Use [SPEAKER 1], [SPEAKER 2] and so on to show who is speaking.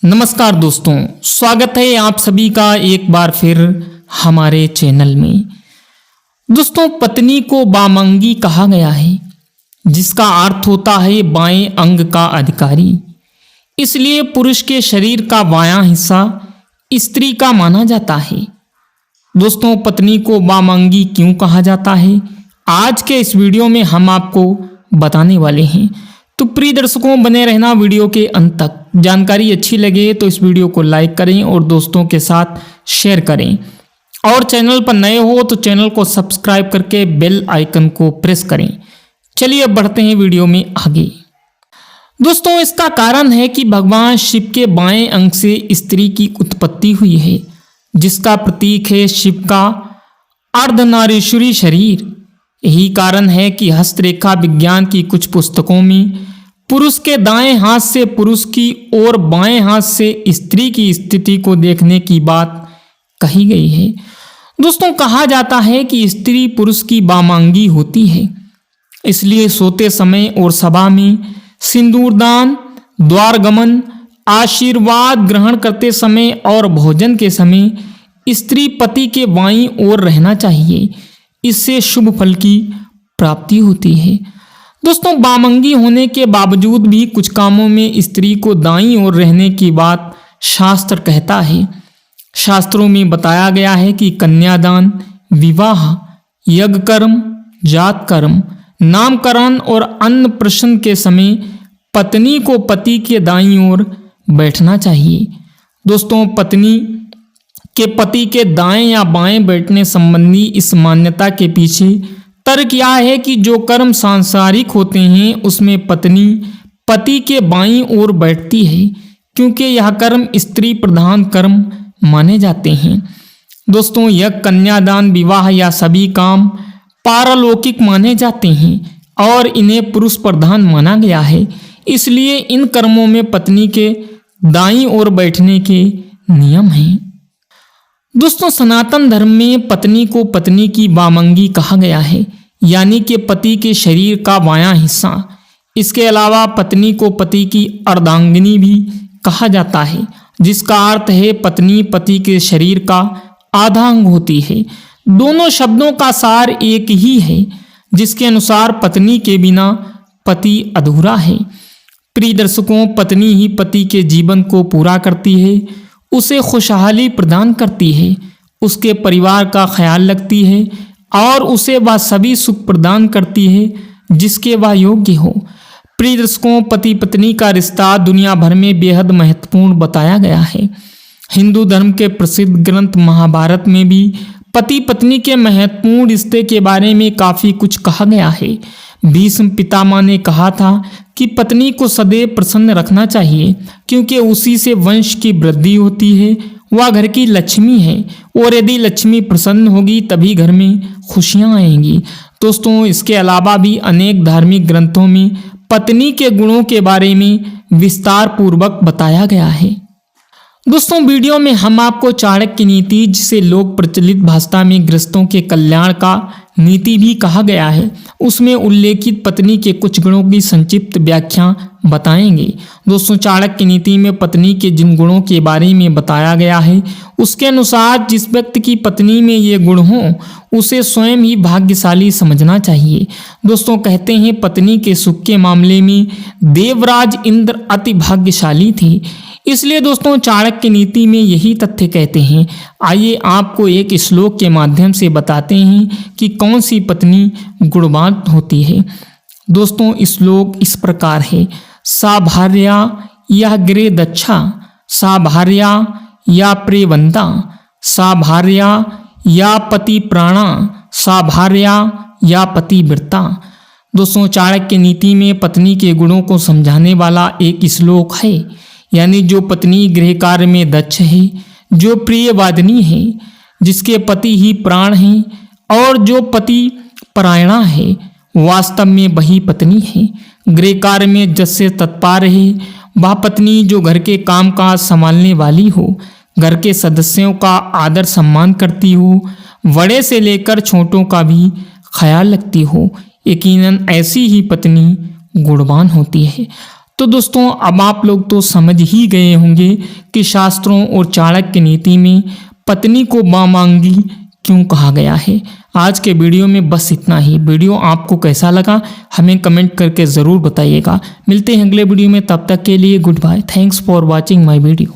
[SPEAKER 1] नमस्कार दोस्तों, स्वागत है आप सभी का एक बार फिर हमारे चैनल में। दोस्तों, पत्नी को बामंगी कहा गया है, जिसका अर्थ होता है बाएं अंग का अधिकारी। इसलिए पुरुष के शरीर का बायां हिस्सा स्त्री का माना जाता है। दोस्तों, पत्नी को बामंगी क्यों कहा जाता है, आज के इस वीडियो में हम आपको बताने वाले हैं। तो प्रिय दर्शकों, बने रहना वीडियो के अंत तक। जानकारी अच्छी लगे तो इस वीडियो को लाइक करें और दोस्तों के साथ शेयर करें, और चैनल पर नए हो तो चैनल को सब्सक्राइब करके बेल आइकन को प्रेस करें। चलिए अब बढ़ते हैं वीडियो में आगे। दोस्तों, इसका कारण है कि भगवान शिव के बाएं अंग से स्त्री की उत्पत्ति हुई है, जिसका प्रतीक है शिव का अर्धनारीश्वरी शरीर। यही कारण है कि हस्तरेखा विज्ञान की कुछ पुस्तकों में पुरुष के दाएं हाथ से पुरुष की और बाएं हाथ से स्त्री की स्थिति को देखने की बात कही गई है। दोस्तों, कहा जाता है कि स्त्री पुरुष की बामांगी होती है, इसलिए सोते समय और सभा में सिंदूरदान, द्वारगमन, आशीर्वाद ग्रहण करते समय और भोजन के समय स्त्री पति के बाईं ओर रहना चाहिए। इससे शुभ फल की प्राप्ति होती है। दोस्तों, बामंगी होने के बावजूद भी कुछ कामों में स्त्री को दाईं ओर रहने की बात शास्त्र कहता है। शास्त्रों में बताया गया है कि कन्यादान, विवाह, यज्ञ कर्म, जात कर्म, नामकरण और अन्नप्राशन के समय पत्नी को पति के दाईं ओर बैठना चाहिए। दोस्तों, पत्नी के पति के दाएं या बाएं बैठने संबंधी इस मान्यता के पीछे तर्क यह है कि जो कर्म सांसारिक होते हैं उसमें पत्नी पति के बाईं ओर बैठती है, क्योंकि यह कर्म स्त्री प्रधान कर्म माने जाते हैं। दोस्तों, यह कन्यादान, विवाह या सभी काम पारलौकिक माने जाते हैं और इन्हें पुरुष प्रधान माना गया है। इसलिए इन कर्मों में पत्नी के दाईं ओर बैठने के नियम हैं। दोस्तों, सनातन धर्म में पत्नी को पत्नी की बामंगी कहा गया है, यानी कि पति के शरीर का बायां हिस्सा। इसके अलावा पत्नी को पति की अर्धांगिनी भी कहा जाता है, जिसका अर्थ है पत्नी पति के शरीर का आधा अंग होती है। दोनों शब्दों का सार एक ही है, जिसके अनुसार पत्नी के बिना पति अधूरा है। प्रिय दर्शकों, पत्नी ही पति के जीवन को पूरा करती है, उसे खुशहाली प्रदान करती है, उसके परिवार का ख्याल रखती है और उसे वह सभी सुख प्रदान करती है जिसके वह योग्य हो। प्रिय दर्शकों, पति पत्नी का रिश्ता दुनिया भर में बेहद महत्वपूर्ण बताया गया है। हिंदू धर्म के प्रसिद्ध ग्रंथ महाभारत में भी पति पत्नी के महत्वपूर्ण रिश्ते के बारे में काफ़ी कुछ कहा गया है। भीष्म पितामह ने कहा था कि पत्नी को सदैव प्रसन्न रखना चाहिए, क्योंकि उसी से वंश की वृद्धि होती है। वह घर की लक्ष्मी है और यदि लक्ष्मी प्रसन्न होगी तभी घर में खुशियां आएंगी। दोस्तों, इसके अलावा भी अनेक धार्मिक ग्रंथों में पत्नी के गुणों के बारे में विस्तार पूर्वक बताया गया है। दोस्तों, वीडियो में हम आपको चाणक्य नीति, जिसे लोक प्रचलित भाषा में गृहस्थों के कल्याण का नीति भी कहा गया है, उसमें उल्लेखित पत्नी के कुछ गुणों की संक्षिप्त व्याख्या बताएंगे। दोस्तों, चाणक्य नीति में पत्नी के जिन गुणों के बारे में बताया गया है, उसके अनुसार जिस व्यक्ति की पत्नी में ये गुण हों उसे स्वयं ही भाग्यशाली समझना चाहिए। दोस्तों, कहते हैं पत्नी के सुख के मामले में देवराज इंद्र अति भाग्यशाली थे। इसलिए दोस्तों, चाणक्य नीति में यही तथ्य कहते हैं। आइए आपको एक श्लोक के माध्यम से बताते हैं कि कौन सी पत्नी गुणवान होती है। दोस्तों, श्लोक इस प्रकार है। सा भार्या या गृह दक्षा, सा भार्या या प्रेवंता, सा भार्या या पति प्राणा, सा भार्या या पतिव्रता। दोस्तों, चाणक्य नीति में पत्नी के गुणों को समझाने वाला एक श्लोक है, यानी जो पत्नी गृह कार्य में दक्ष है, जो प्रियवादिनी है, जिसके पति ही प्राण हैं और जो पति परायणा है, वास्तव में वही पत्नी है। गृह कार्य में जस से तत्पर है वह पत्नी जो घर के काम काज संभालने वाली हो, घर के सदस्यों का आदर सम्मान करती हो, बड़े से लेकर छोटों का भी ख्याल रखती हो। यकीनन ऐसी ही पत्नी गुणवान होती है। तो दोस्तों अब आप लोग तो समझ ही गए होंगे कि शास्त्रों और चाणक्य नीति में पत्नी को वामांगी क्यों कहा गया है। आज के वीडियो में बस इतना ही। वीडियो आपको कैसा लगा हमें कमेंट करके ज़रूर बताइएगा। मिलते हैं अगले वीडियो में, तब तक के लिए good bye. Thanks for watching my video.